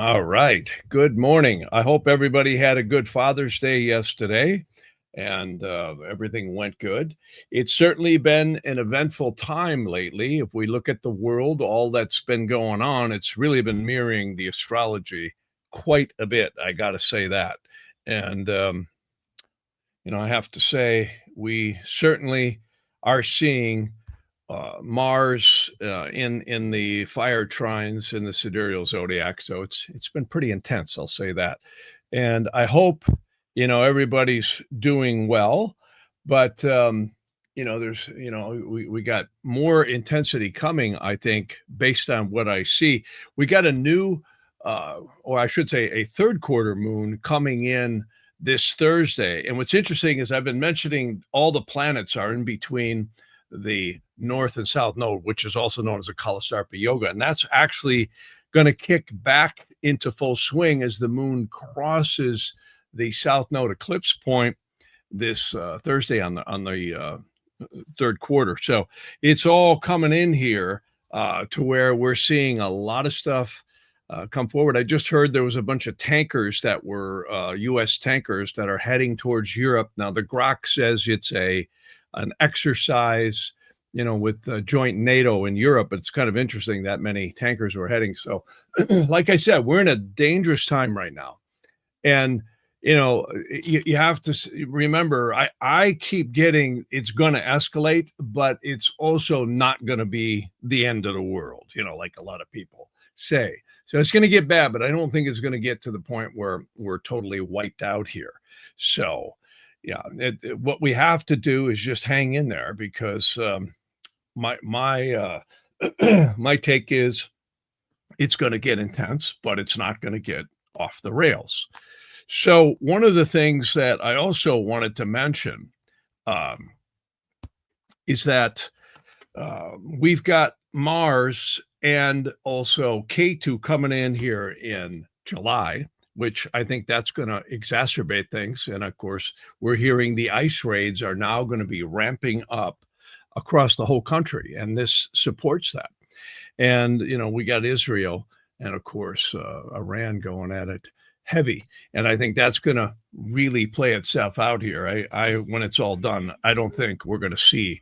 All right. Good morning. I hope everybody had a good Father's Day yesterday and everything went good. It's certainly been an eventful time lately. If we look at the world, all that's been going on, it's really been mirroring the astrology quite a bit. I got to say that. And, I have to say, we certainly are seeing Mars in the fire trines in the sidereal zodiac. So it's been pretty intense, I'll say that. And I hope everybody's doing well, but there's we got more intensity coming. I think based on what I see, we got a new, or I should say, a third quarter moon coming in this Thursday. And what's interesting is I've been mentioning all the planets are in between the north and south node, which is also known as a Kalasarpa yoga. And that's actually going to kick back into full swing as the moon crosses the south node eclipse point this Thursday on the third quarter. So it's all coming in here to where we're seeing a lot of stuff come forward. I just heard there was a bunch of tankers that were U.S. tankers that are heading towards Europe. Now, the Grok says it's an exercise, with joint NATO in Europe. It's kind of interesting that many tankers were heading. So, like I said, we're in a dangerous time right now. And, you have to remember, I keep getting it's going to escalate, but it's also not going to be the end of the world, like a lot of people say. So it's going to get bad, but I don't think it's going to get to the point where we're totally wiped out here. So, yeah, what we have to do is just hang in there because my my take is it's going to get intense, but it's not going to get off the rails. So one of the things that I also wanted to mention is that we've got Mars and also K2 coming in here in July, which I think that's going to exacerbate things. And of course, we're hearing the ice raids are now going to be ramping up across the whole country, and this supports that. And, we got Israel and, of course, Iran going at it heavy. And I think that's going to really play itself out here. When it's all done, I don't think we're going to see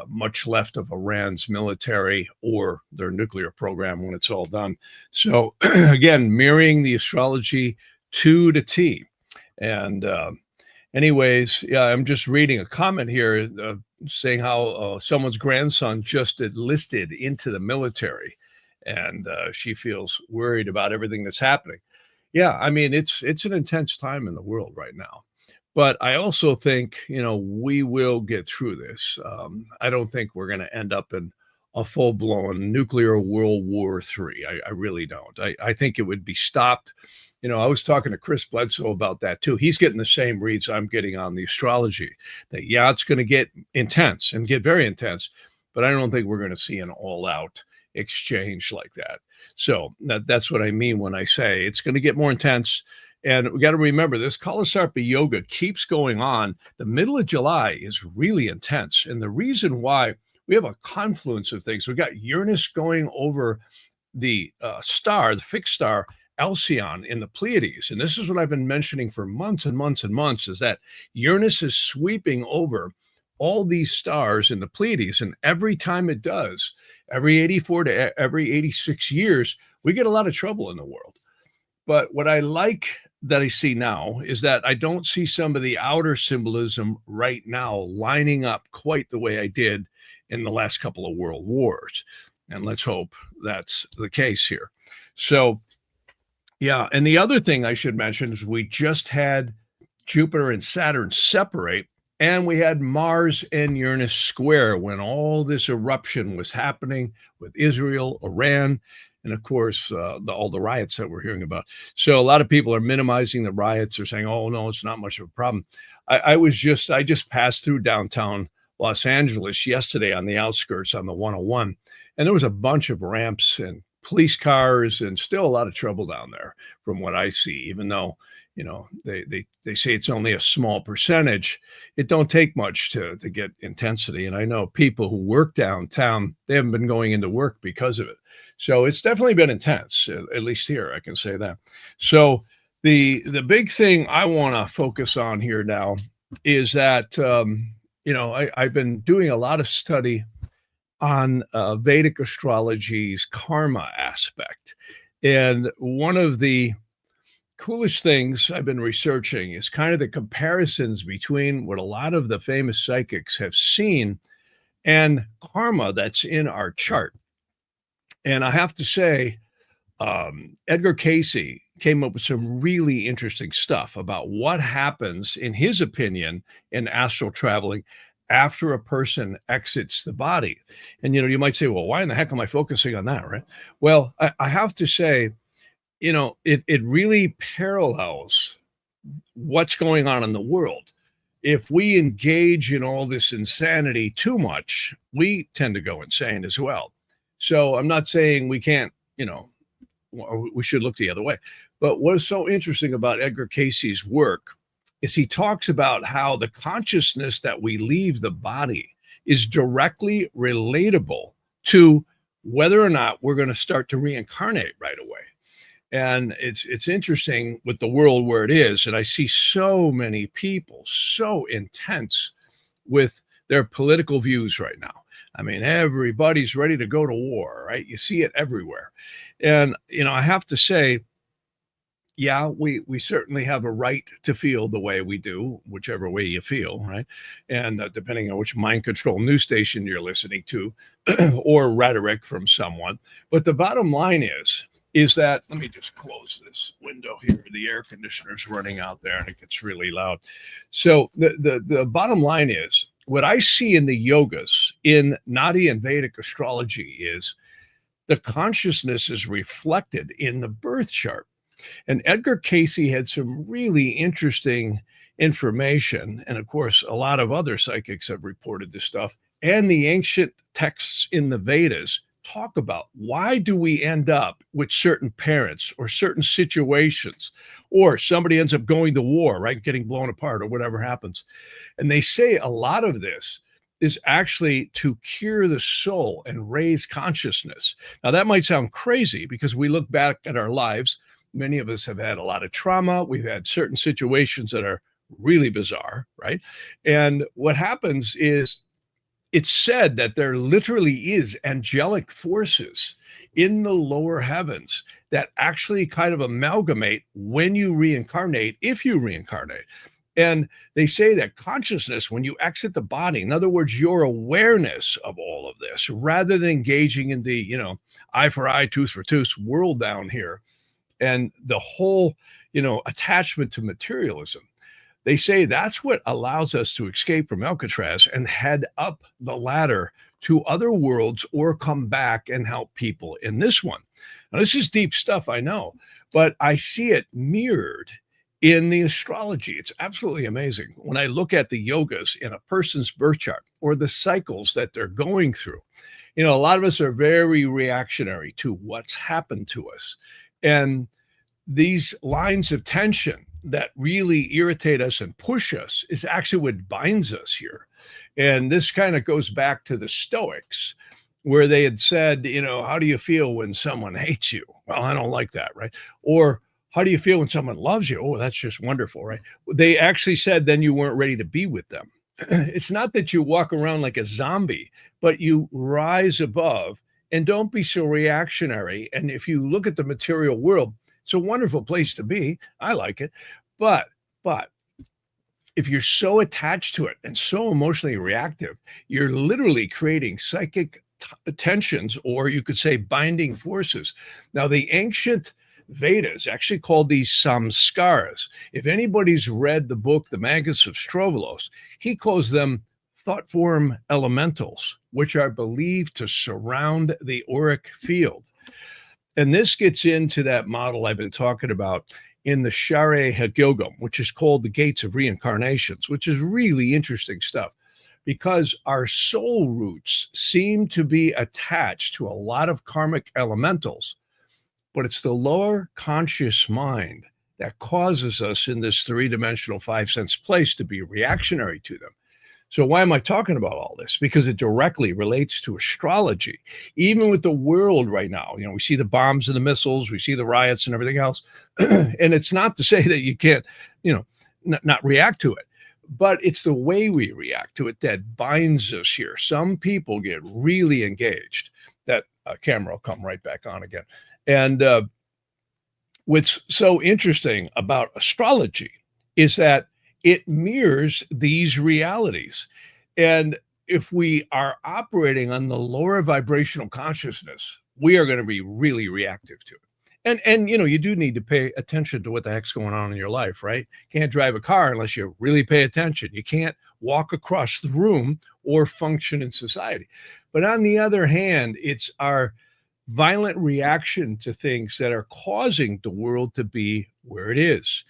much left of Iran's military or their nuclear program when it's all done. So again, mirroring the astrology to the T. And anyways, yeah, I'm just reading a comment here saying how someone's grandson just enlisted into the military, and she feels worried about everything that's happening. Yeah, I mean, it's an intense time in the world right now. But I also think, we will get through this. I don't think we're going to end up in a full-blown nuclear World War III. I really don't. I think it would be stopped. I was talking to Chris Bledsoe about that too. He's getting the same reads I'm getting on the astrology, that, yeah, it's going to get intense and get very intense, but I don't think we're going to see an all-out exchange like that. So that's what I mean when I say it's going to get more intense. And we got to remember, this Kalasarpa yoga keeps going on. The middle of July is really intense. And the reason why, we have a confluence of things. We've got Uranus going over the star, the fixed star, Alcyon in the Pleiades. And this is what I've been mentioning for months and months and months, is that Uranus is sweeping over all these stars in the Pleiades. And every time it does, every 84 to every 86 years, we get a lot of trouble in the world. But what I like that I see now is that I don't see some of the outer symbolism right now lining up quite the way I did in the last couple of world wars. And let's hope that's the case here. So, yeah. And the other thing I should mention is we just had Jupiter and Saturn separate, and we had Mars and Uranus square when all this eruption was happening with Israel, Iran, and of course, all the riots that we're hearing about. So a lot of people are minimizing the riots. They're saying, oh, no, it's not much of a problem. I just passed through downtown Los Angeles yesterday on the outskirts on the 101, and there was a bunch of ramps and police cars and still a lot of trouble down there from what I see, even though They say it's only a small percentage. It don't take much to get intensity. And I know people who work downtown, they haven't been going into work because of it. So it's definitely been intense, at least here, I can say that. So the big thing I want to focus on here now is that I've been doing a lot of study on Vedic astrology's karma aspect. And one of the coolest things I've been researching is kind of the comparisons between what a lot of the famous psychics have seen and karma that's in our chart. And I have to say, Edgar Casey came up with some really interesting stuff about what happens, in his opinion, in astral traveling after a person exits the body. And you might say, well, why in the heck am I focusing on that, right? Well, I have to say, it really parallels what's going on in the world. If we engage in all this insanity too much, we tend to go insane as well. So I'm not saying we can't, we should look the other way. But what's so interesting about Edgar Casey's work is he talks about how the consciousness that we leave the body is directly relatable to whether or not we're going to start to reincarnate right away. And it's interesting with the world where it is. And I see so many people so intense with their political views right now. I mean, everybody's ready to go to war, right? You see it everywhere. And, I have to say, yeah, we certainly have a right to feel the way we do, whichever way you feel, right? And depending on which mind control news station you're listening to or rhetoric from someone. But the bottom line is that, let me just close this window here. The air conditioner's running out there and it gets really loud. So the bottom line is, what I see in the yogas, in Nadi and Vedic astrology, is the consciousness is reflected in the birth chart. And Edgar Casey had some really interesting information. And of course, a lot of other psychics have reported this stuff. And the ancient texts in the Vedas talk about, why do we end up with certain parents or certain situations, or somebody ends up going to war, right? Getting blown apart or whatever happens. And they say a lot of this is actually to cure the soul and raise consciousness. Now, that might sound crazy because we look back at our lives. Many of us have had a lot of trauma. We've had certain situations that are really bizarre, right? And what happens is, it's said that there literally is angelic forces in the lower heavens that actually kind of amalgamate when you reincarnate, if you reincarnate. And they say that consciousness, when you exit the body, in other words, your awareness of all of this, rather than engaging in the, eye for eye, tooth for tooth world down here, and the whole, attachment to materialism, they say that's what allows us to escape from Alcatraz and head up the ladder to other worlds or come back and help people in this one. Now, this is deep stuff, I know, but I see it mirrored in the astrology. It's absolutely amazing. When I look at the yogas in a person's birth chart or the cycles that they're going through, a lot of us are very reactionary to what's happened to us. And these lines of tension that really irritate us and push us is actually what binds us here. And this kind of goes back to the Stoics, where they had said, how do you feel when someone hates you? Well, I don't like that, right? Or how do you feel when someone loves you? Oh, that's just wonderful, right? They actually said then you weren't ready to be with them. It's not that you walk around like a zombie, but you rise above and don't be so reactionary. And if you look at the material world, it's a wonderful place to be. I like it. But if you're so attached to it and so emotionally reactive, you're literally creating psychic tensions, or you could say binding forces. Now, the ancient Vedas actually called these samskaras. If anybody's read the book, The Magus of Strovolos, he calls them thought form elementals, which are believed to surround the auric field. And this gets into that model I've been talking about in the Share Hagilgam, which is called the Gates of Reincarnations, which is really interesting stuff, because our soul roots seem to be attached to a lot of karmic elementals, but it's the lower conscious mind that causes us in this three-dimensional five-sense place to be reactionary to them. So why am I talking about all this? Because it directly relates to astrology. Even with the world right now, we see the bombs and the missiles, we see the riots and everything else. And it's not to say that you can't, not react to it, but it's the way we react to it that binds us here. Some people get really engaged. That camera will come right back on again. And what's so interesting about astrology is that it mirrors these realities. And if we are operating on the lower vibrational consciousness, we are going to be really reactive to it. And you do need to pay attention to what the heck's going on in your life, right? Can't drive a car unless you really pay attention. You can't walk across the room or function in society. But on the other hand, it's our violent reaction to things that are causing the world to be where it is.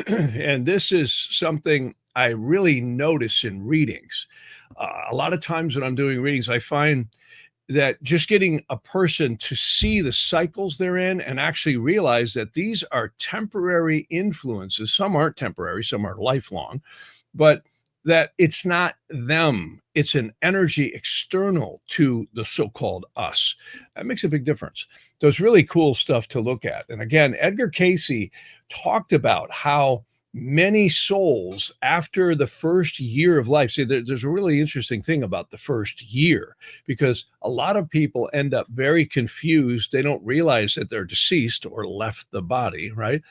And this is something I really notice in readings. A lot of times when I'm doing readings, I find that just getting a person to see the cycles they're in and actually realize that these are temporary influences. Some aren't temporary, some are lifelong, but that it's not them. It's an energy external to the so-called us. That makes a big difference. So it's really cool stuff to look at. And again, Edgar Cayce talked about how many souls after the first year of life, see, there's a really interesting thing about the first year, because a lot of people end up very confused. They don't realize that they're deceased or left the body, right?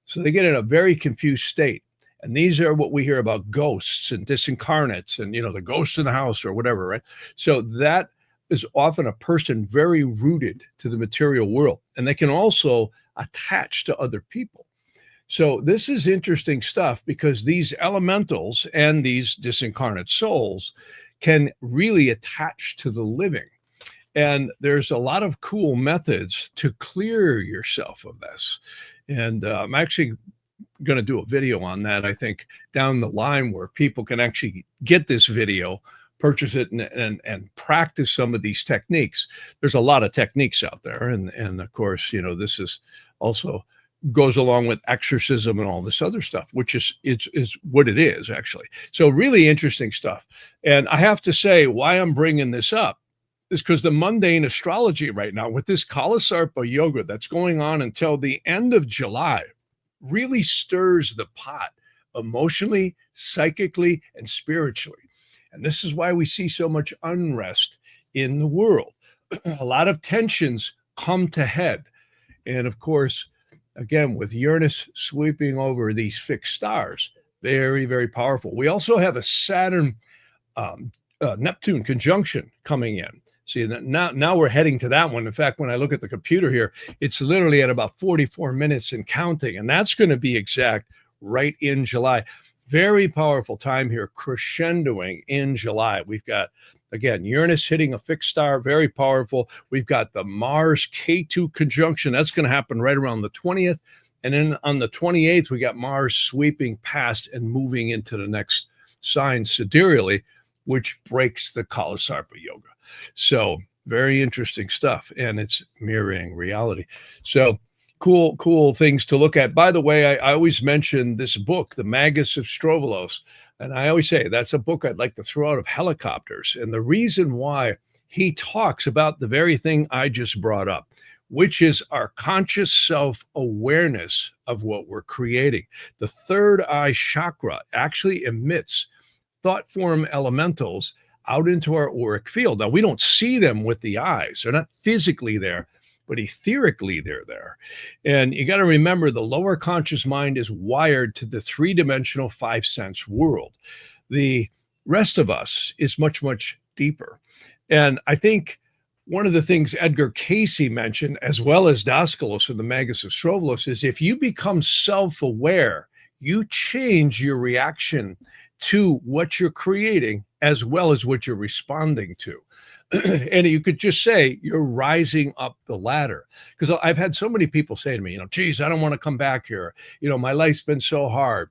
So they get in a very confused state. And these are what we hear about ghosts and disincarnates and, the ghost in the house or whatever, right? So that is often a person very rooted to the material world. And they can also attach to other people. So this is interesting stuff because these elementals and these disincarnate souls can really attach to the living. And there's a lot of cool methods to clear yourself of this. And I'm actually going to do a video on that, I think, down the line, where people can actually get this video, purchase it, and practice some of these techniques. There's a lot of techniques out there. And of course, this is also goes along with exorcism and all this other stuff, which is what it is, actually. So really interesting stuff. And I have to say, why I'm bringing this up is because the mundane astrology right now, with this Kalasarpa yoga that's going on until the end of July, really stirs the pot emotionally, psychically, and spiritually. And this is why we see so much unrest in the world. A lot of tensions come to head. And of course, again, with Uranus sweeping over these fixed stars, very, very powerful. We also have a Saturn Neptune conjunction coming in. See, now we're heading to that one. In fact, when I look at the computer here, it's literally at about 44 minutes and counting. And that's going to be exact right in July. Very powerful time here, crescendoing in July. We've got, again, Uranus hitting a fixed star, very powerful. We've got the Mars K2 conjunction. That's going to happen right around the 20th. And then on the 28th, we got Mars sweeping past and moving into the next sign sidereally, which breaks the Kalasarpa yoga. So very interesting stuff. And it's mirroring reality. So cool things to look at. By the way, I always mention this book, The Magus of Strovolos. And I always say that's a book I'd like to throw out of helicopters. And the reason why, he talks about the very thing I just brought up, which is our conscious self-awareness of what we're creating. The third eye chakra actually emits thought form elementals out into our auric field. Now, we don't see them with the eyes. They're not physically there, but etherically they're there. And you got to remember, the lower conscious mind is wired to the three-dimensional five-sense world. The rest of us is much, much deeper. And I think one of the things Edgar Cayce mentioned, as well as Daskalos in the Magus of Strovolos, is if you become self-aware, you change your reaction to what you're creating as well as what you're responding to. And you could just say you're rising up the ladder. Because I've had so many people say to me, geez, I don't want to come back here. My life's been so hard.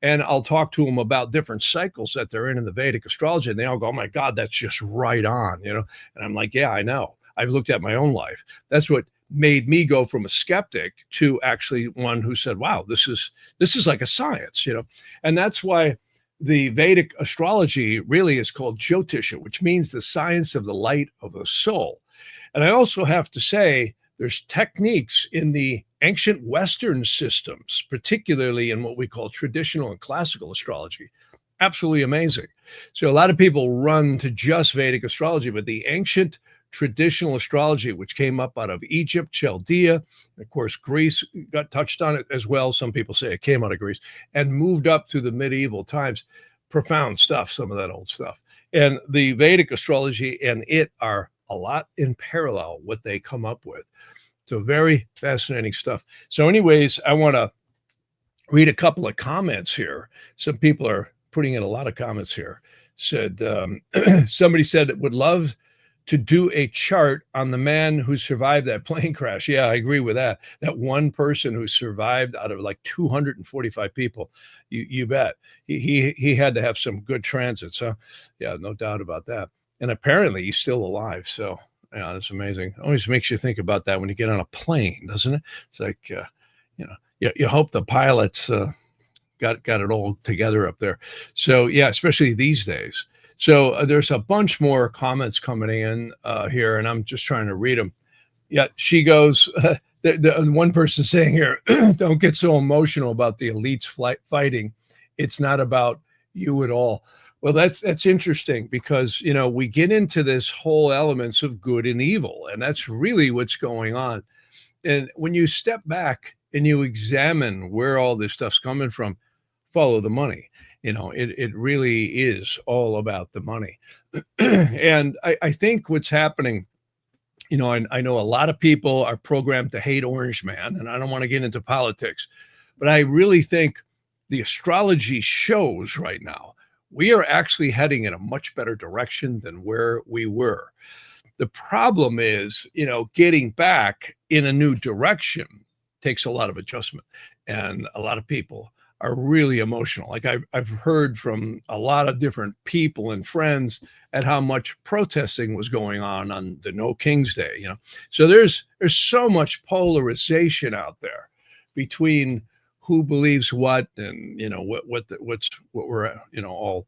And I'll talk to them about different cycles that they're in the Vedic astrology. And they all go, oh my God, that's just right on, And I'm like, yeah, I know. I've looked at my own life. That's what made me go from a skeptic to actually one who said, wow, this is like a science, and that's why the Vedic astrology really is called Jyotisha, which means the science of the light of the soul. And I also have to say, there's techniques in the ancient Western systems, particularly in what we call traditional and classical astrology. Absolutely amazing. So a lot of people run to just Vedic astrology, but the ancient traditional astrology, which came up out of Egypt, Chaldea, and of course, Greece got touched on it as well. Some people say it came out of Greece and moved up to the medieval times. Profound stuff, some of that old stuff. And the Vedic astrology and it are a lot in parallel, what they come up with. So very fascinating stuff. So anyways, I want to read a couple of comments here. Some people are putting in a lot of comments here. Said, somebody said it would love to do a chart on the man who survived that plane crash. Yeah, I agree with that. That one person who survived out of like 245 people. You bet. He had to have some good transits, huh? Yeah, no doubt about that. And apparently he's still alive. So yeah, that's amazing. It always makes you think about that when you get on a plane, doesn't it? It's like, you hope the pilots got it all together up there. So yeah, especially these days. So there's a bunch more comments coming in here, and I'm just trying to read them. Yeah, she goes, the one person saying here, don't get so emotional about the elites fighting. It's not about you at all. Well, that's interesting because, we get into this whole elements of good and evil, and that's really what's going on. And when you step back and you examine where all this stuff's coming from, follow the money. It really is all about the money. And I think what's happening, I know a lot of people are programmed to hate Orange Man, and I don't want to get into politics, but I really think the astrology shows right now we are actually heading in a much better direction than where we were. The problem is, getting back in a new direction takes a lot of adjustment, and a lot of people are really emotional. Like I've heard from a lot of different people and friends at how much protesting was going on the No King's Day, So there's so much polarization out there between who believes what and what we're all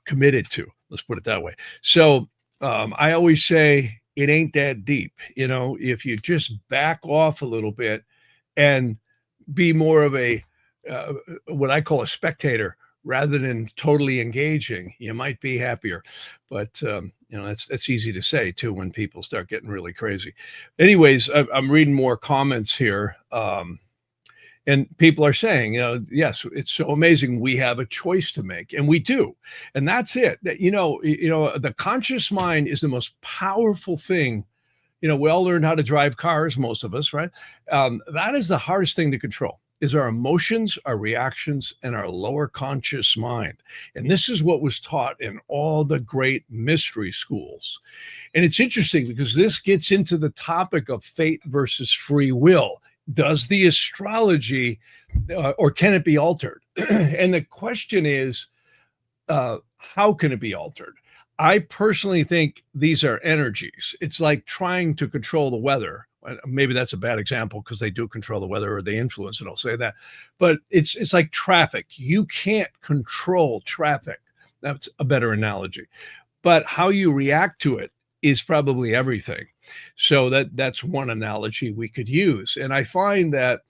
committed to. Let's put it that way. So I always say it ain't that deep. If you just back off a little bit and be more of a what I call a spectator rather than totally engaging, you might be happier. But that's easy to say too when people start getting really crazy. Anyways, I'm reading more comments here. And people are saying, yes, it's so amazing. We have a choice to make, and we do. And that's it. That, the conscious mind is the most powerful thing. We all learn how to drive cars, most of us, right? That is the hardest thing to control, is our emotions, our reactions, and our lower conscious mind. And this is what was taught in all the great mystery schools. And it's interesting because this gets into the topic of fate versus free will. Does the astrology, or can it be altered? And the question is, how can it be altered? I personally think these are energies. It's like trying to control the weather. Maybe that's a bad example because they do control the weather or they influence it. I'll say that. But it's like traffic. You can't control traffic. That's a better analogy. But how you react to it is probably everything. So that's one analogy we could use. And I find that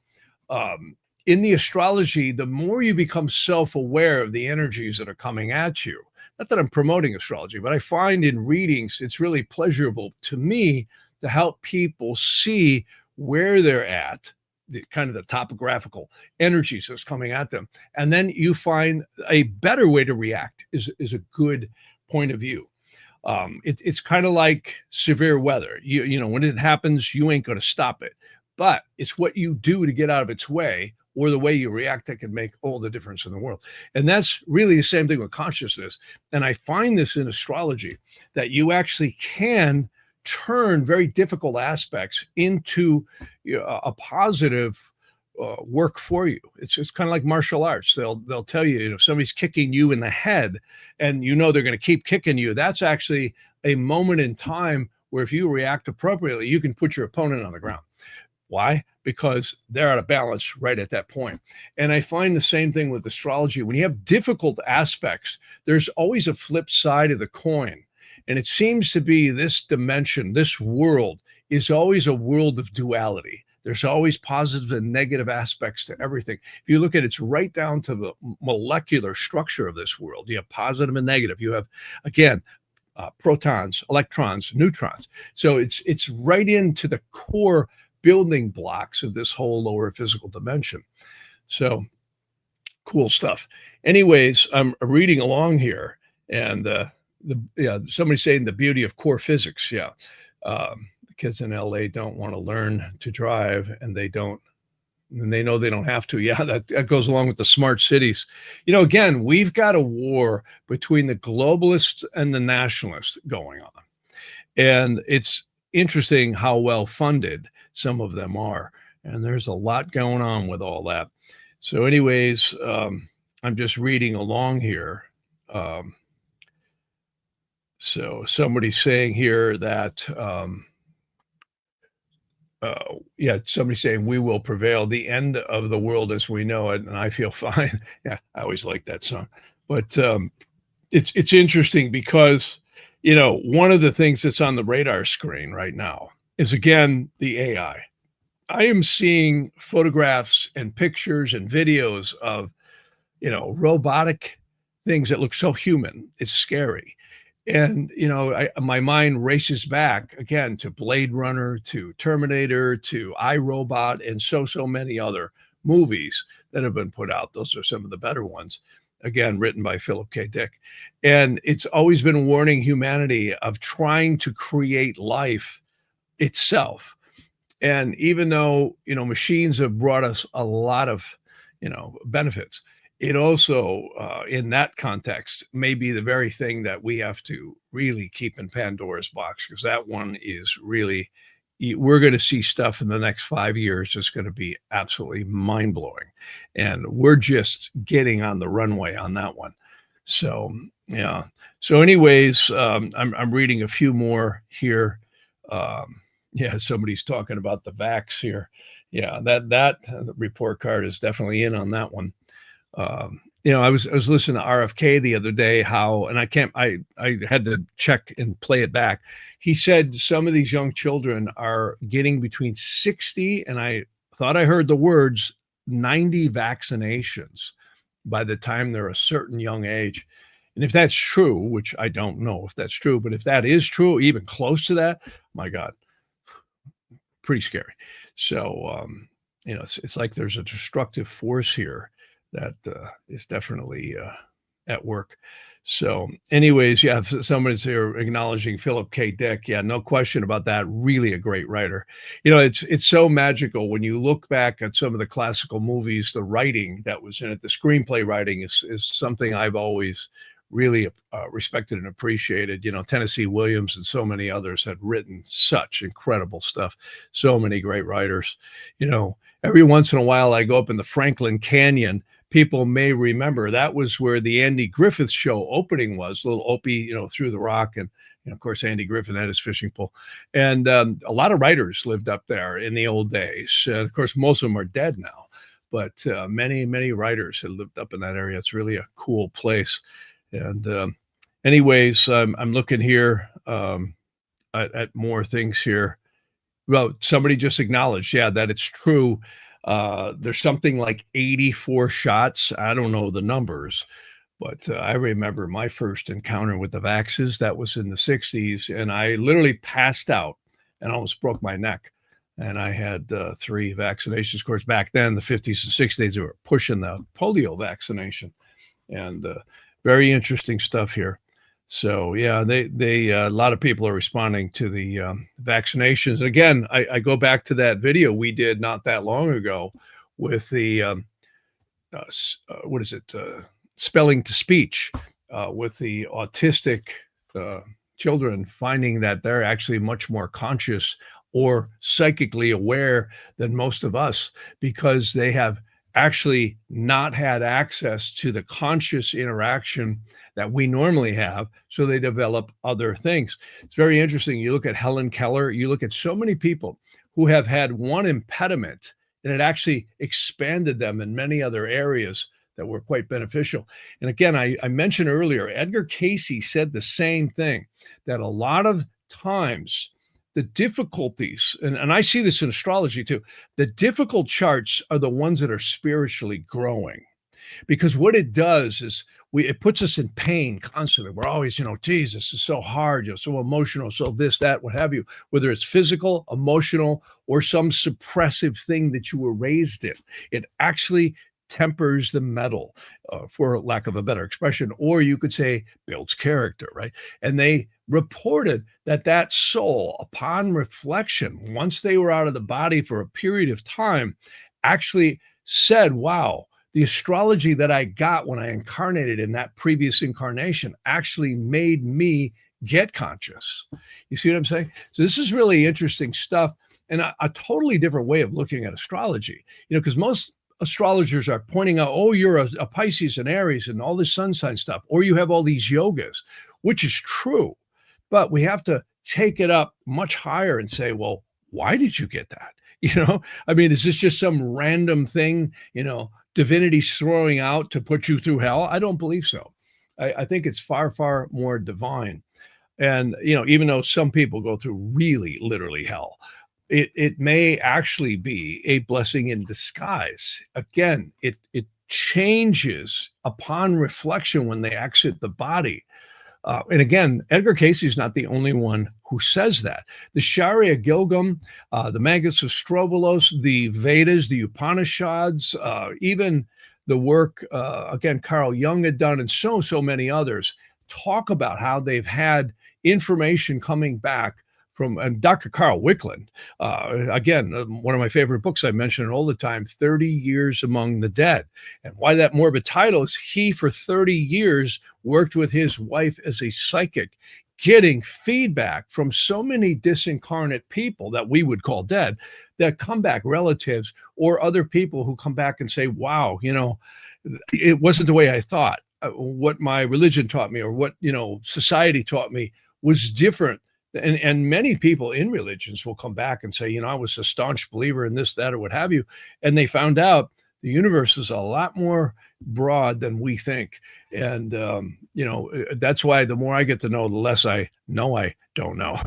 in the astrology, the more you become self-aware of the energies that are coming at you, not that I'm promoting astrology, but I find in readings, it's really pleasurable to me to help people see where they're at, the kind of the topographical energies that's coming at them. And then you find a better way to react is a good point of view. It's kind of like severe weather. When it happens, you ain't going to stop it. But it's what you do to get out of its way or the way you react that can make all the difference in the world. And that's really the same thing with consciousness. And I find this in astrology, that you actually can turn very difficult aspects into a positive work for you. It's kind of like martial arts. They'll tell you, if somebody's kicking you in the head and they're going to keep kicking you, that's actually a moment in time where if you react appropriately, you can put your opponent on the ground. Why? Because they're out of balance right at that point. And I find the same thing with astrology. When you have difficult aspects, there's always a flip side of the coin. And it seems to be this dimension, this world is always a world of duality. There's always positive and negative aspects to everything. If you look at it, it's right down to the molecular structure of this world. You have positive and negative. You have, again, protons, electrons, neutrons. So it's right into the core building blocks of this whole lower physical dimension. So cool stuff. Anyways, I'm reading along here, and somebody's saying the beauty of core physics. Yeah, the kids in LA don't want to learn to drive, and they don't. And they know they don't have to. Yeah, that goes along with the smart cities. Again, we've got a war between the globalists and the nationalists going on. And it's interesting how well funded some of them are. And there's a lot going on with all that. So, anyways, I'm just reading along here. So, somebody's saying here that. Somebody saying we will prevail, the end of the world as we know it, and I feel fine. Yeah, I always like that song. But it's interesting because one of the things that's on the radar screen right now is, again, the AI. I am seeing photographs and pictures and videos of robotic things that look so human. It's scary. And, my mind races back again to Blade Runner, to Terminator, to iRobot, and so many other movies that have been put out. Those are some of the better ones, again, written by Philip K. Dick. And it's always been warning humanity of trying to create life itself. And even though, machines have brought us a lot of, benefits, it also, in that context, may be the very thing that we have to really keep in Pandora's box, because that one is really, we're going to see stuff in the next 5 years that's going to be absolutely mind-blowing. And we're just getting on the runway on that one. So, yeah. So anyways, I'm reading a few more here. Somebody's talking about the vax here. Yeah, that report card is definitely in on that one. I was listening to RFK the other day, and I had to check and play it back. He said some of these young children are getting between 60, and I thought I heard the words 90 vaccinations by the time they're a certain young age. And if that's true, which I don't know if that's true, but if that is true, even close to that, my God, pretty scary. So, it's like there's a destructive force here that is definitely at work. So anyways, yeah, somebody's here acknowledging Philip K. Dick. Yeah, no question about that. Really a great writer. It's so magical when you look back at some of the classical movies, the writing that was in it, the screenplay writing is something I've always really respected and appreciated. Tennessee Williams and so many others had written such incredible stuff. So many great writers. Every once in a while I go up in the Franklin Canyon. People may remember that was where the Andy Griffith Show opening was, little Opie, through the rock. And, of course, Andy Griffith had his fishing pole. And a lot of writers lived up there in the old days. Of course, most of them are dead now. But many, many writers had lived up in that area. It's really a cool place. And anyways, I'm looking here at more things here. Well, somebody just acknowledged, that it's true. There's something like 84 shots. I don't know the numbers, but I remember my first encounter with the vaxes. That was in the 60s, and I literally passed out and almost broke my neck. And I had 3 vaccinations. Of course, back then, the 50s and 60s, they were pushing the polio vaccination. And very interesting stuff here. So yeah, they a lot of people are responding to the vaccinations. Again, I go back to that video we did not that long ago with the what is it, spelling to speech, with the autistic children, finding that they're actually much more conscious or psychically aware than most of us, because they have actually not had access to the conscious interaction that we normally have, so they develop other things. It's very interesting. You look at Helen Keller, you look at so many people who have had one impediment, and it actually expanded them in many other areas that were quite beneficial. And again, I mentioned earlier, Edgar Cayce said the same thing, that a lot of times the difficulties, and I see this in astrology too, the difficult charts are the ones that are spiritually growing. Because what it does is it puts us in pain constantly. We're always, geez, this is so hard, so emotional, so this, that, what have you, whether it's physical, emotional, or some suppressive thing that you were raised in. It actually tempers the metal, for lack of a better expression, or you could say builds character, right? And they reported that soul, upon reflection, once they were out of the body for a period of time, actually said, wow, the astrology that I got when I incarnated in that previous incarnation actually made me get conscious. You see what I'm saying? So this is really interesting stuff, and a totally different way of looking at astrology, because most astrologers are pointing out, oh, you're a Pisces and Aries and all this sun sign stuff, or you have all these yogas, which is true. But we have to take it up much higher and say, well, why did you get that? I mean, is this just some random thing, divinity's throwing out to put you through hell? I don't believe so. I think it's far, far more divine. And, even though some people go through really literally hell, it may actually be a blessing in disguise. Again, it changes upon reflection when they exit the body. And again, Edgar Cayce is not the only one who says that. The Sharia Gilgam, the Magus of Strovolos, the Vedas, the Upanishads, even the work, again, Carl Jung had done, and so many others, talk about how they've had information coming back from Dr. Carl Wickland. Again, one of my favorite books, I mention it all the time, 30 Years Among the Dead. And why that morbid title is he, for 30 years, worked with his wife as a psychic, getting feedback from so many disincarnate people that we would call dead, that come back, relatives or other people who come back and say, wow, it wasn't the way I thought. What my religion taught me, or what, society taught me, was different. And many people in religions will come back and say, I was a staunch believer in this, that, or what have you. And they found out the universe is a lot more broad than we think. And, that's why the more I get to know, the less I know I don't know.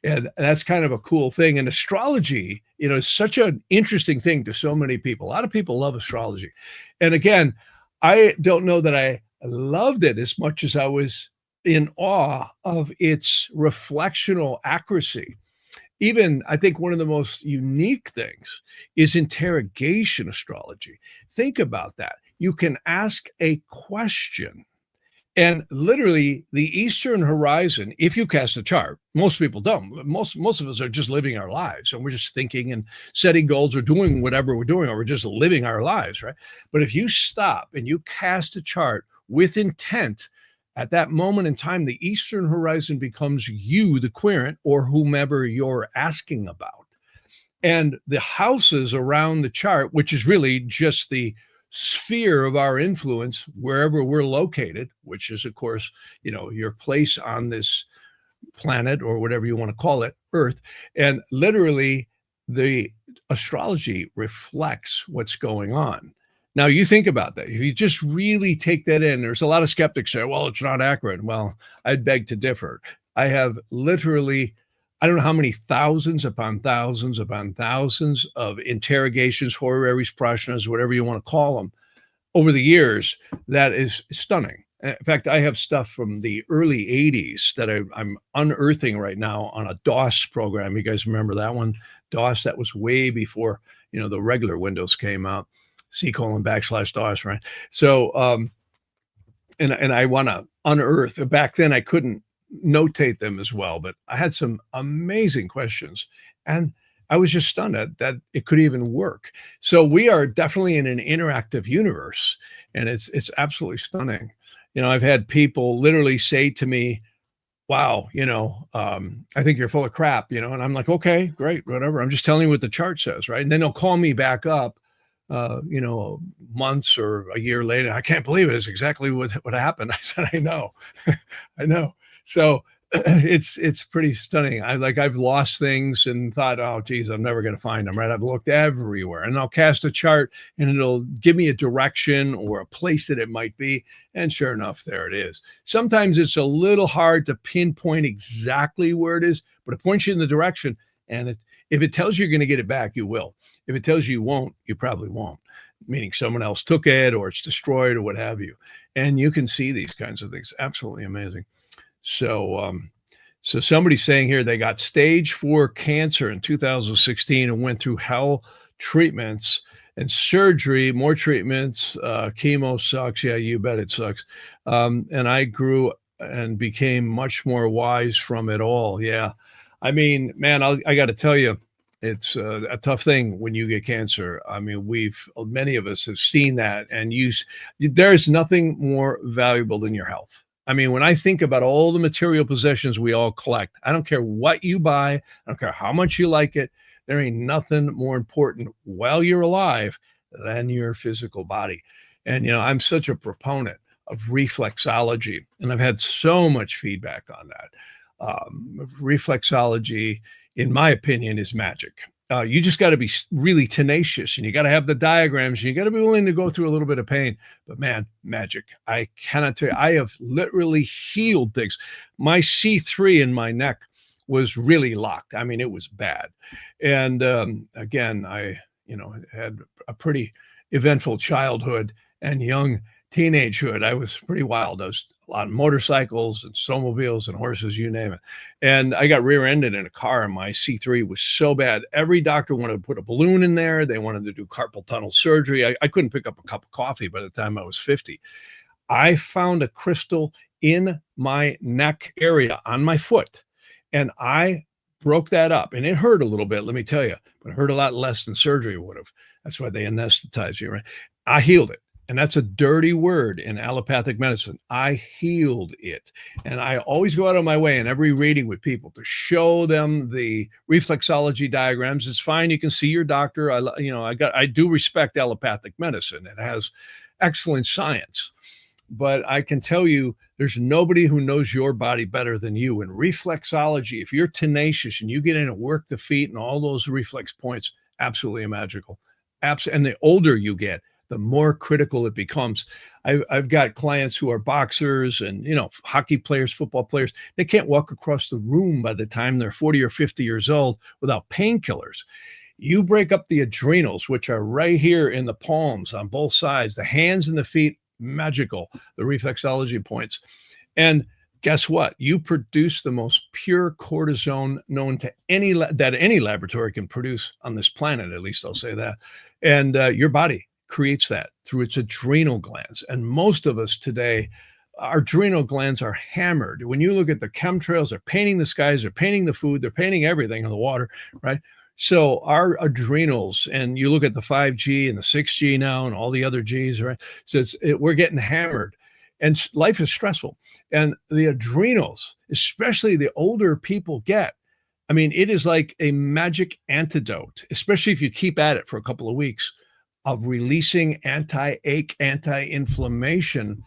And that's kind of a cool thing. And astrology, is such an interesting thing to so many people. A lot of people love astrology. And again, I don't know that I loved it as much as I was in awe of its reflectional accuracy. Even, I think one of the most unique things is interrogation astrology. Think about that. You can ask a question, and literally the Eastern horizon, if you cast a chart, most people don't. Most of us are just living our lives, and we're just thinking and setting goals or doing whatever we're doing, or we're just living our lives, right? But if you stop and you cast a chart with intent, at that moment in time, the Eastern horizon becomes you, the querent, or whomever you're asking about. And the houses around the chart, which is really just the sphere of our influence, wherever we're located, which is, of course, your place on this planet, or whatever you want to call it, Earth. And literally, the astrology reflects what's going on. Now, you think about that. If you just really take that in, there's a lot of skeptics say, well, it's not accurate. Well, I'd beg to differ. I have literally, I don't know how many thousands upon thousands upon thousands of interrogations, horary prashnas, whatever you want to call them, over the years. That is stunning. In fact, I have stuff from the early 80s that I'm unearthing right now on a DOS program. You guys remember that one? DOS, that was way before, the regular Windows came out. C:\DOS, right? So, and I want to unearth. Back then, I couldn't notate them as well, but I had some amazing questions, and I was just stunned that it could even work. So we are definitely in an interactive universe, and it's absolutely stunning. I've had people literally say to me, wow, I think you're full of crap, and I'm like, okay, great, whatever. I'm just telling you what the chart says, right? And then they'll call me back up months or a year later. I can't believe it. It's exactly what happened. I said, I know, I know. So it's pretty stunning. I've lost things and thought, oh geez, I'm never going to find them. Right? I've looked everywhere, and I'll cast a chart, and it'll give me a direction or a place that it might be, and sure enough, there it is. Sometimes it's a little hard to pinpoint exactly where it is, but it points you in the direction, and if it tells you you're going to get it back, you will. If it tells you you won't, you probably won't, meaning someone else took it or it's destroyed or what have you. And you can see these kinds of things. Absolutely amazing. So somebody's saying here they got stage 4 cancer in 2016 and went through hell treatments and surgery, more treatments. Chemo sucks. Yeah, you bet it sucks. And I grew and became much more wise from it all. Yeah. I mean, man, I got to tell you, it's a tough thing when you get cancer. I mean, many of us have seen that, and there's nothing more valuable than your health. I mean, when I think about all the material possessions we all collect, I don't care what you buy, I don't care how much you like it, there ain't nothing more important while you're alive than your physical body. And, I'm such a proponent of reflexology, and I've had so much feedback on that. Reflexology, in my opinion, is magic. You just got to be really tenacious, and you got to have the diagrams, and you got to be willing to go through a little bit of pain. But man, magic. I cannot tell you, I have literally healed things. My C3 in my neck was really locked. I mean, it was bad. And again, I had a pretty eventful childhood and young teenagehood. I was pretty wild. I was a lot of motorcycles and snowmobiles and horses, you name it. And I got rear-ended in a car, and my C3 was so bad. Every doctor wanted to put a balloon in there. They wanted to do carpal tunnel surgery. I couldn't pick up a cup of coffee by the time I was 50. I found a crystal in my neck area on my foot, and I broke that up. And it hurt a little bit, let me tell you, but it hurt a lot less than surgery would have. That's why they anesthetize you, right? I healed it. And that's a dirty word in allopathic medicine. I healed it. And I always go out of my way in every reading with people to show them the reflexology diagrams. It's fine. You can see your doctor. I do respect allopathic medicine. It has excellent science. But I can tell you, there's nobody who knows your body better than you. And reflexology, if you're tenacious and you get in and work the feet and all those reflex points, absolutely magical. And the older you get, the more critical it becomes. I've got clients who are boxers and, hockey players, football players. They can't walk across the room by the time they're 40 or 50 years old without painkillers. You break up the adrenals, which are right here in the palms on both sides, the hands and the feet, magical, the reflexology points. And guess what? You produce the most pure cortisone known to any laboratory can produce on this planet, at least I'll say that. And your body creates that through its adrenal glands. And most of us today, our adrenal glands are hammered. When you look at the chemtrails, they're painting the skies, they're painting the food, they're painting everything in the water, right? So our adrenals, and you look at the 5G and the 6G now and all the other Gs, right? So we're getting hammered, and life is stressful. And the adrenals, especially the older people get, I mean, it is like a magic antidote, especially if you keep at it for a couple of weeks, of releasing anti-ache, anti-inflammation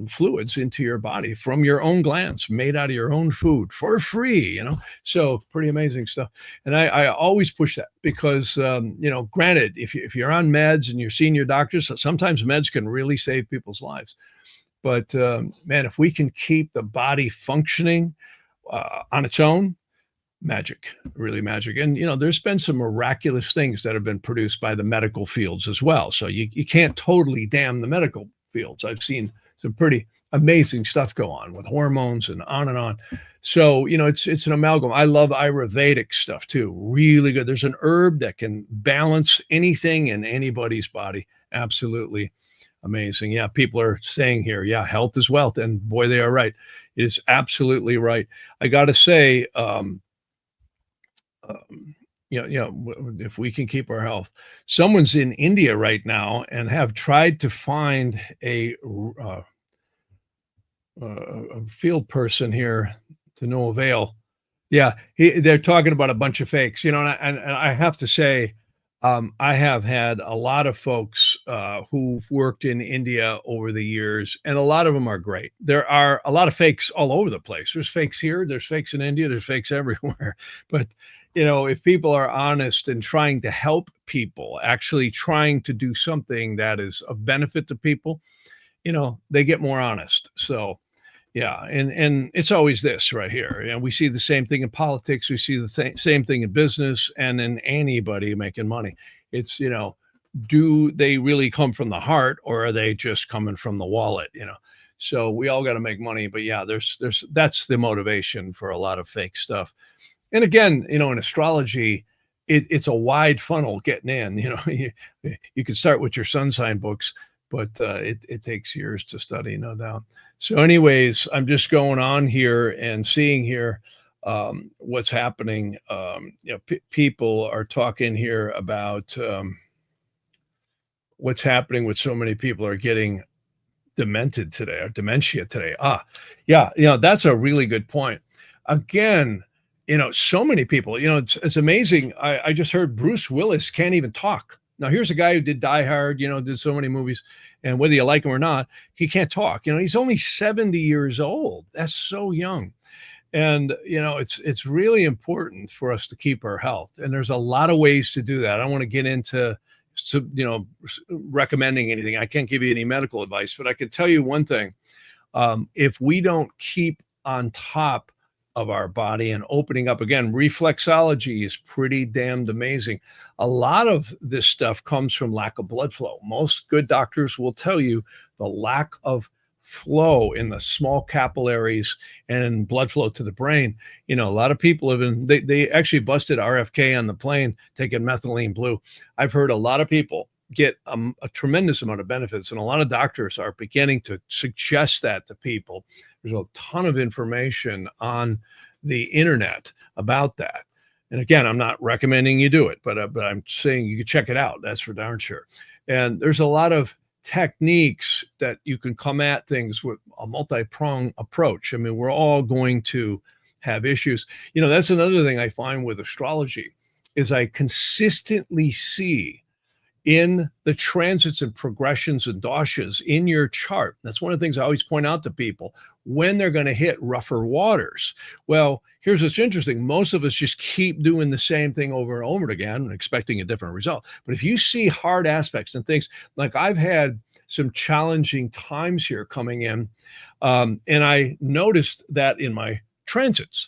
fluids into your body from your own glands, made out of your own food for free, So pretty amazing stuff. And I always push that because, granted, if you're on meds and you're seeing your doctors, sometimes meds can really save people's lives. But man, if we can keep the body functioning on its own, magic, really magic. And, there's been some miraculous things that have been produced by the medical fields as well. So you can't totally damn the medical fields. I've seen some pretty amazing stuff go on with hormones and on and on. So, it's an amalgam. I love Ayurvedic stuff too. Really good. There's an herb that can balance anything in anybody's body. Absolutely amazing. Yeah, people are saying here, yeah, health is wealth. And boy, they are right. It is absolutely right. I got to say, if we can keep our health. Someone's in India right now and have tried to find a field person here to no avail. Yeah, they're talking about a bunch of fakes, and I have to say, I have had a lot of folks who've worked in India over the years, and a lot of them are great. There are a lot of fakes all over the place. There's fakes here, there's fakes in India, there's fakes everywhere. But, if people are honest and trying to help people, actually trying to do something that is of benefit to people, they get more honest. So, yeah, and it's always this right here. We see the same thing in politics. We see the same thing in business and in anybody making money. It's, do they really come from the heart or are they just coming from the wallet? So we all got to make money, but yeah, there's that's the motivation for a lot of fake stuff. And again, in astrology, it's a wide funnel getting in. You can start with your sun sign books, but it takes years to study, no doubt. So, anyways, I'm just going on here and seeing here what's happening. People are talking here about what's happening with so many people are getting demented today or dementia today. Yeah, that's a really good point. Again, so many people, it's amazing. I just heard Bruce Willis can't even talk. Now, here's a guy who did Die Hard, did so many movies, and whether you like him or not, he can't talk. He's only 70 years old. That's so young. And it's really important for us to keep our health. And there's a lot of ways to do that. I don't want to get into recommending anything. I can't give you any medical advice, but I can tell you one thing. If we don't keep on top of our body and opening up again, reflexology is pretty damned amazing. A lot of this stuff comes from lack of blood flow. Most good doctors will tell you the lack of flow in the small capillaries and blood flow to the brain. A lot of people have been, they actually busted RFK on the plane taking methylene blue. I've heard a lot of people get a tremendous amount of benefits, and a lot of doctors are beginning to suggest that to people. There's a ton of information on the internet about that. And again, I'm not recommending you do it, but I'm saying you can check it out. That's for darn sure. And there's a lot of techniques that you can come at things with a multi-pronged approach. I mean, we're all going to have issues. That's another thing I find with astrology is I consistently see in the transits and progressions and doshas in your chart. That's one of the things I always point out to people when they're going to hit rougher waters. Well, here's what's interesting. Most of us just keep doing the same thing over and over again and expecting a different result. But if you see hard aspects and things, like I've had some challenging times here coming in, and I noticed that in my transits.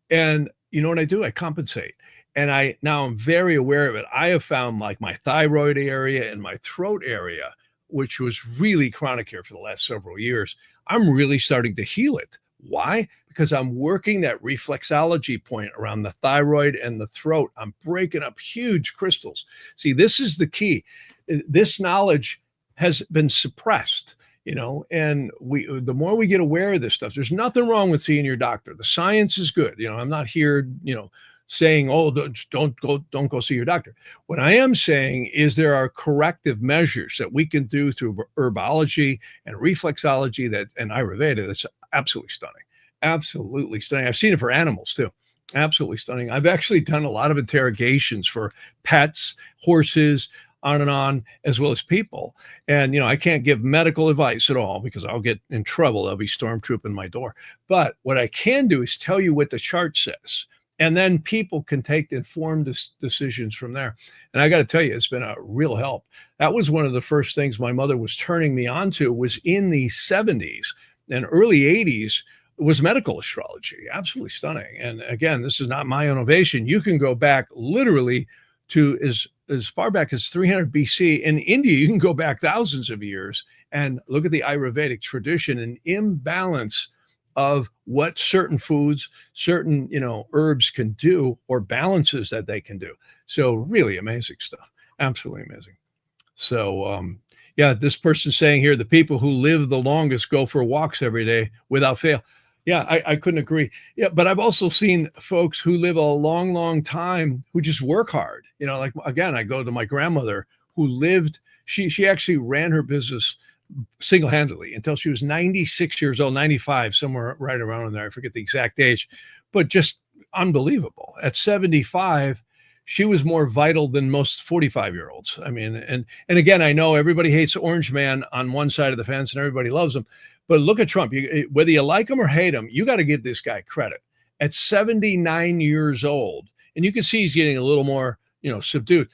And you know what I do? I compensate. And I'm very aware of it. I have found like my thyroid area and my throat area, which was really chronic here for the last several years, I'm really starting to heal it. Why? Because I'm working that reflexology point around the thyroid and the throat. I'm breaking up huge crystals. See, this is the key. This knowledge has been suppressed, and the more we get aware of this stuff, there's nothing wrong with seeing your doctor. The science is good. I'm not here, saying, oh, don't go see your doctor. What I am saying is there are corrective measures that we can do through herbology and reflexology and Ayurveda that's absolutely stunning. Absolutely stunning. I've seen it for animals too. Absolutely stunning. I've actually done a lot of interrogations for pets, horses, on, as well as people. And, I can't give medical advice at all because I'll get in trouble. They'll be stormtrooping my door. But what I can do is tell you what the chart says. And then people can take informed decisions from there. And I got to tell you, it's been a real help. That was one of the first things my mother was turning me on to was in the 70s and early 80s was medical astrology. Absolutely stunning. And again, this is not my innovation. You can go back literally to as far back as 300 BC. In India, you can go back thousands of years and look at the Ayurvedic tradition and imbalance of what certain foods, certain, herbs can do or balances that they can do. So really amazing stuff. Absolutely amazing. So, yeah, this person's saying here, the people who live the longest go for walks every day without fail. Yeah, I couldn't agree. Yeah, but I've also seen folks who live a long, long time who just work hard. Like, again, I go to my grandmother who lived, she actually ran her business single-handedly until she was 96 years old, 95, somewhere right around in there. I forget the exact age, but just unbelievable. At 75, she was more vital than most 45-year-olds. I mean, and again, I know everybody hates Orange Man on one side of the fence and everybody loves him, but look at Trump. Whether you like him or hate him, you got to give this guy credit. At 79 years old, and you can see he's getting a little more, subdued.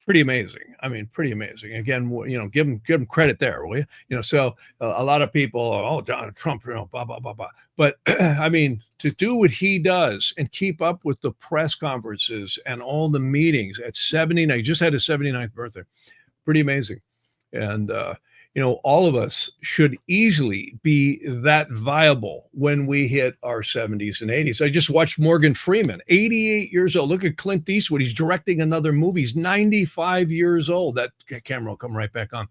Pretty amazing. I mean, pretty amazing. Again, give him credit there, will you? So a lot of people, oh, Donald Trump, blah blah blah blah. But I mean, to do what he does and keep up with the press conferences and all the meetings at 79, he just had his 79th birthday. Pretty amazing. And all of us should easily be that viable when we hit our 70s and 80s. I just watched Morgan Freeman, 88 years old. Look at Clint Eastwood. He's directing another movie. He's 95 years old. That camera will come right back on.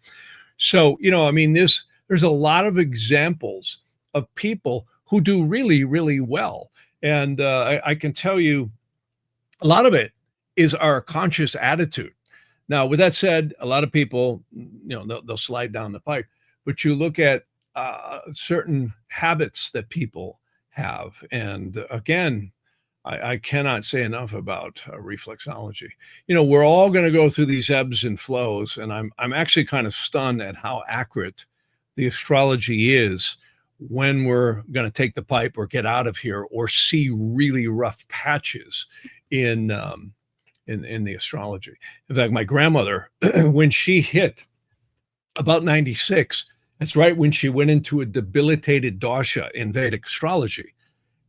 So, I mean, there's a lot of examples of people who do really, really well. And I can tell you a lot of it is our conscious attitude. Now, with that said, a lot of people, they'll slide down the pipe, but you look at certain habits that people have. And again, I cannot say enough about reflexology. We're all going to go through these ebbs and flows, and I'm actually kind of stunned at how accurate the astrology is when we're going to take the pipe or get out of here or see really rough patches in the astrology. In fact, my grandmother, when she hit about 96, that's right when she went into a debilitated dosha in Vedic astrology.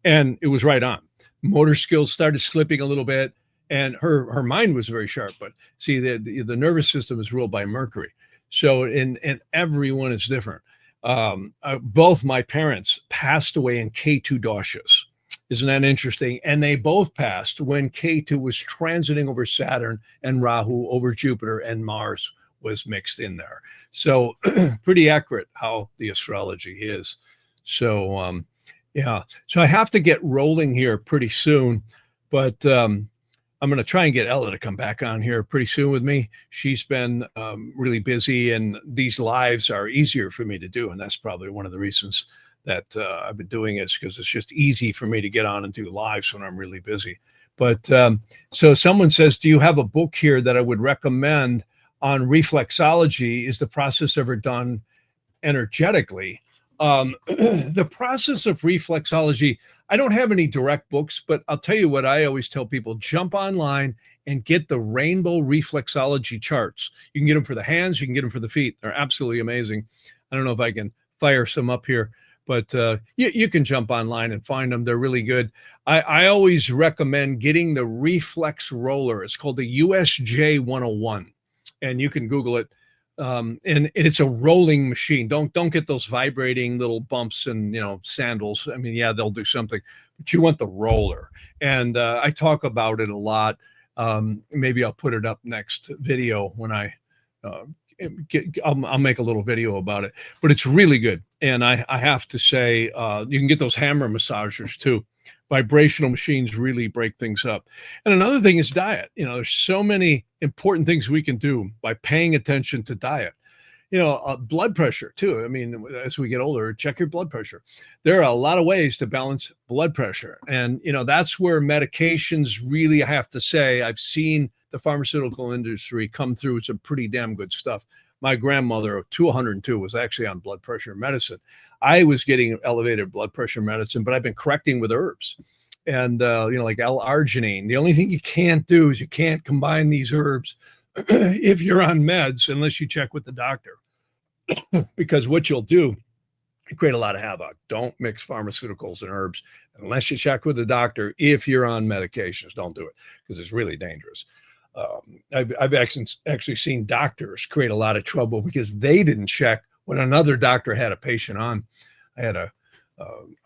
And it was right on. Motor skills started slipping a little bit, and her mind was very sharp. But see, the nervous system is ruled by Mercury. So, and everyone is different. Both my parents passed away in K2 doshas. Isn't that interesting? And they both passed when K2 was transiting over Saturn and Rahu over Jupiter, and Mars was mixed in there. So pretty accurate how the astrology is. So, yeah. So I have to get rolling here pretty soon, but I'm going to try and get Ella to come back on here pretty soon with me. She's been really busy, and these lives are easier for me to do. And that's probably one of the reasons that I've been doing it, because it's just easy for me to get on and do lives when I'm really busy. But so someone says, do you have a book here that I would recommend on reflexology? Is the process ever done energetically? The process of reflexology, I don't have any direct books, but I'll tell you what I always tell people: jump online and get the rainbow reflexology charts. You can get them for the hands, you can get them for the feet. They're absolutely amazing. I don't know if I can fire some up here, but you can jump online and find them. They're really good. I always recommend getting the reflex roller. It's called the USJ 101, and you can Google it. And it's a rolling machine. Don't get those vibrating little bumps and sandals. I mean, yeah, they'll do something, but you want the roller. And I talk about it a lot. Maybe I'll put it up next video when I I'll make a little video about it. But it's really good. And I have to say, you can get those hammer massagers too. Vibrational machines really break things up. And another thing is diet. There's so many important things we can do by paying attention to diet. Blood pressure too. I mean, as we get older, check your blood pressure. There are a lot of ways to balance blood pressure. And, that's where medications really, I have to say, I've seen the pharmaceutical industry come through with some pretty damn good stuff. My grandmother, 202, was actually on blood pressure medicine. I was getting elevated blood pressure medicine, but I've been correcting with herbs. And, like L-arginine. The only thing you can't do is you can't combine these herbs if you're on meds, unless you check with the doctor. Because what you'll do, you create a lot of havoc. Don't mix pharmaceuticals and herbs unless you check with the doctor. If you're on medications, don't do it, because it's really dangerous. I've actually seen doctors create a lot of trouble because they didn't check when another doctor had a patient on. I had a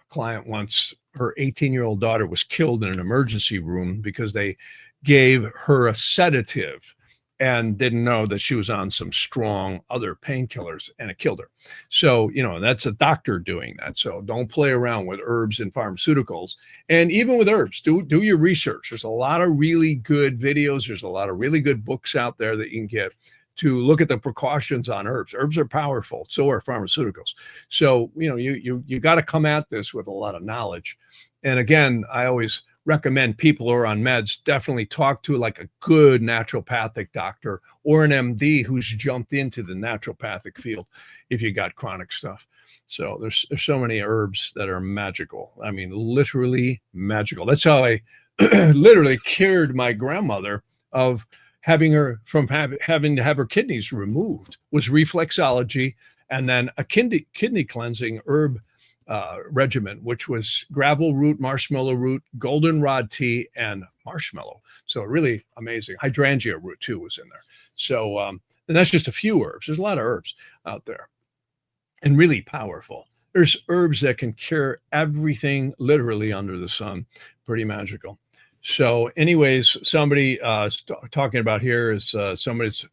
client once, her 18-year-old daughter was killed in an emergency room because they gave her a sedative and didn't know that she was on some strong other painkillers, and it killed her. So, that's a doctor doing that. So don't play around with herbs and pharmaceuticals. And even with herbs, do your research. There's a lot of really good videos. There's a lot of really good books out there that you can get to look at the precautions on herbs. Herbs are powerful. So are pharmaceuticals. So, you got to come at this with a lot of knowledge. And again, I always recommend people who are on meds definitely talk to like a good naturopathic doctor or an MD who's jumped into the naturopathic field if you got chronic stuff. So there's so many herbs that are magical. I mean, literally magical. That's how I literally cured my grandmother of having her from having to have her kidneys removed, was reflexology, and then a kidney cleansing herb regimen, which was gravel root, marshmallow root, goldenrod tea, and marshmallow. So really amazing. Hydrangea root too was in there. So and that's just a few herbs. There's a lot of herbs out there, and really powerful. There's herbs that can cure everything literally under the sun. Pretty magical. So, anyways, somebody talking about here is somebody's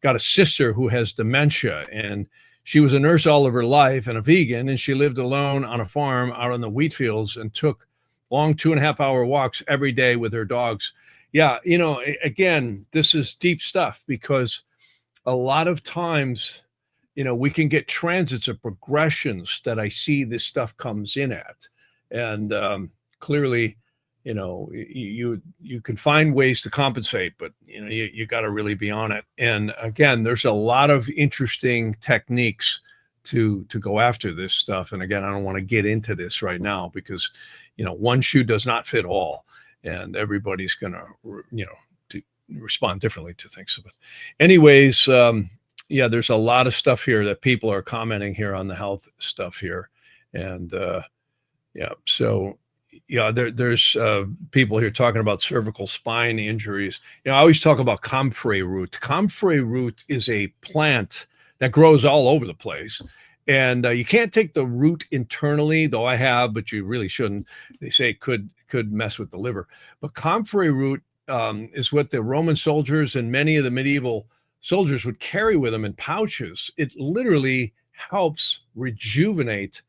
got a sister who has dementia, and she was a nurse all of her life and a vegan, and she lived alone on a farm out in the wheat fields and took long 2.5-hour walks every day with her dogs. Yeah, you know, again, this is deep stuff because a lot of times, you know, we can get transits or progressions that I see this stuff comes in at. And clearly, you know, you can find ways to compensate, but you know, you got to really be on it. And again, there's a lot of interesting techniques to go after this stuff. And again, I don't want to get into this right now because, you know, one shoe does not fit all, and everybody's going to, you know, to respond differently to things. But anyways, yeah, there's a lot of stuff here that people are commenting here on the health stuff here. And yeah, so yeah, there's people here talking about cervical spine injuries. You know, I always talk about comfrey root. Comfrey root is a plant that grows all over the place. And you can't take the root internally, though I have, but you really shouldn't. They say it could mess with the liver. But comfrey root is what the Roman soldiers and many of the medieval soldiers would carry with them in pouches. It literally helps rejuvenate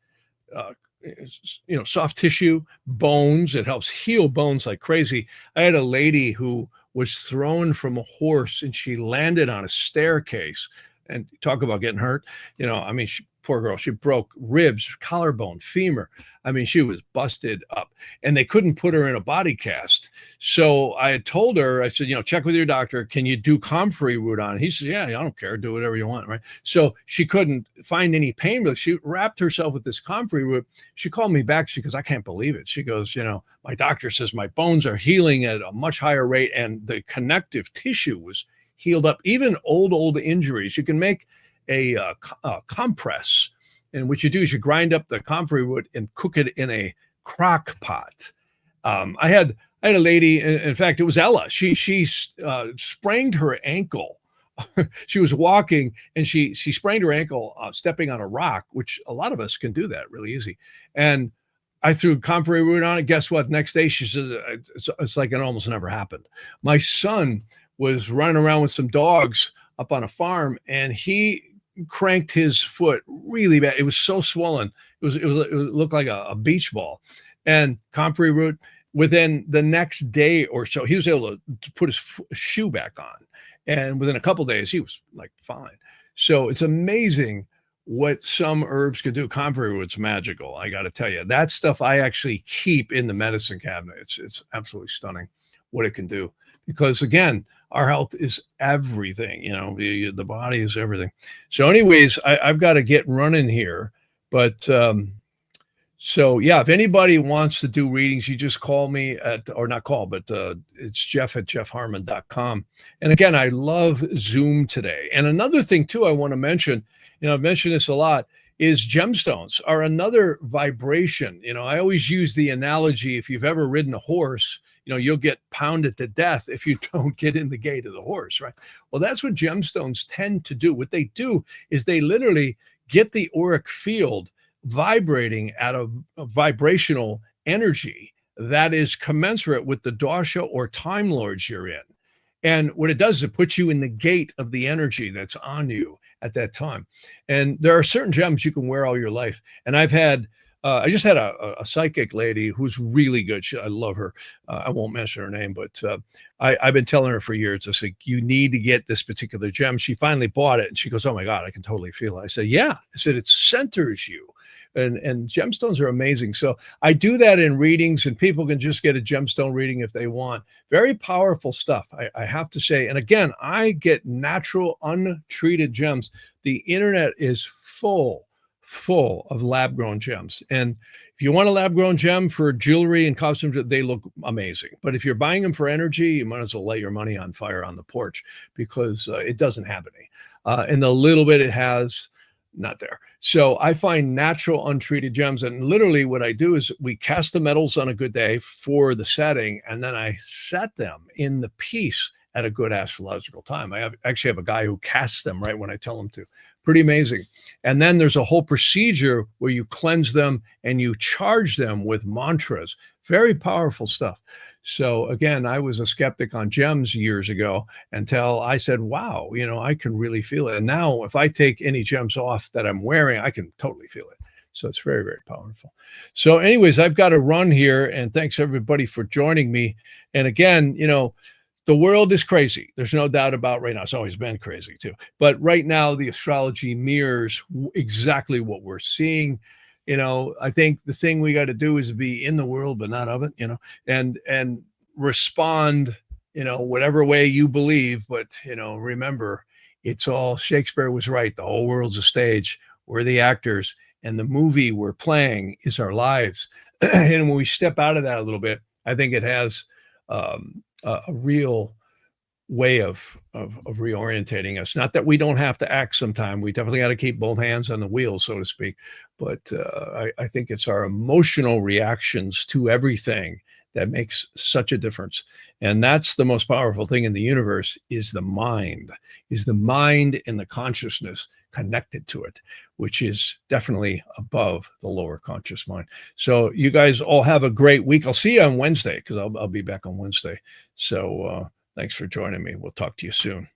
you know, soft tissue, bones. It helps heal bones like crazy. I had a lady who was thrown from a horse and she landed on a staircase, and talk about getting hurt. You know, I mean, poor girl, she broke ribs, collarbone, femur. I mean, she was busted up, and they couldn't put her in a body cast. So I had told her, I said, you know, check with your doctor. Can you do comfrey root on? He said, yeah, I don't care. Do whatever you want. Right. So she couldn't find any pain relief. She wrapped herself with this comfrey root. She called me back. She goes, I can't believe it. She goes, you know, my doctor says my bones are healing at a much higher rate, and the connective tissue was healed up. Even old injuries, you can make a compress, and what you do is you grind up the comfrey root and cook it in a crock pot. I had a lady, in fact, it was Ella. She sprained her ankle. She was walking and she sprained her ankle stepping on a rock, which a lot of us can do that really easy. And I threw comfrey root on it. Guess what? Next day, she says it's like it almost never happened. My son was running around with some dogs up on a farm, and he cranked his foot really bad. It was so swollen. It looked like a beach ball. And comfrey root, within the next day or so, he was able to put his shoe back on. And within a couple of days, he was like fine. So it's amazing what some herbs could do. Comfrey root's magical. I got to tell you, that stuff I actually keep in the medicine cabinet. It's absolutely stunning what it can do. Because again, our health is everything, you know, the body is everything. So anyways, I've got to get running here, but so yeah, if anybody wants to do readings, you just call me at, or not call, but it's jeff@jeffharmon.com. And again, I love Zoom today. And another thing too, I want to mention, you know, I've mentioned this a lot, is gemstones are another vibration. You know, I always use the analogy, if you've ever ridden a horse, you know, you'll get pounded to death if you don't get in the gate of the horse, right? Well, that's what gemstones tend to do. What they do is they literally get the auric field vibrating at a vibrational energy that is commensurate with the dosha or time lords you're in. And what it does is it puts you in the gate of the energy that's on you at that time. And there are certain gems you can wear all your life. And I've had I just had a psychic lady who's really good. I love her. I won't mention her name, but I've been telling her for years. I said, you need to get this particular gem. She finally bought it, and she goes, oh my God, I can totally feel it. I said, yeah. I said, it centers you. And gemstones are amazing. So I do that in readings, and people can just get a gemstone reading if they want. Very powerful stuff, I have to say. And again, I get natural, untreated gems. The internet is full of lab-grown gems. And if you want a lab-grown gem for jewelry and costumes, they look amazing. But if you're buying them for energy, you might as well light your money on fire on the porch, because it doesn't have any. And the little bit it has, not there. So I find natural untreated gems, and literally what I do is we cast the metals on a good day for the setting, and then I set them in the piece at a good astrological time. I actually have a guy who casts them right when I tell him to. Pretty amazing. And then there's a whole procedure where you cleanse them and you charge them with mantras. Very powerful stuff. So again, I was a skeptic on gems years ago until I said, wow, I can really feel it. And now if I take any gems off that I'm wearing, I can totally feel it. So it's very, very powerful. So anyways, I've got to run here, and thanks everybody for joining me. And again, the world is crazy. There's no doubt about right now. It's always been crazy too. But right now, the astrology mirrors exactly what we're seeing. I think the thing we got to do is be in the world, but not of it, and respond, whatever way you believe. But, remember, it's all, Shakespeare was right. The whole world's a stage. We're the actors, and the movie we're playing is our lives. And when we step out of that a little bit, I think it has a real way of reorientating us. Not that we don't have to act sometime. We definitely got to keep both hands on the wheel, so to speak. But I think it's our emotional reactions to everything that makes such a difference. And that's the most powerful thing in the universe, is the mind and the consciousness connected to it, which is definitely above the lower conscious mind. So you guys all have a great week. I'll see you on Wednesday, because I'll be back on Wednesday. So thanks for joining me. We'll talk to you soon.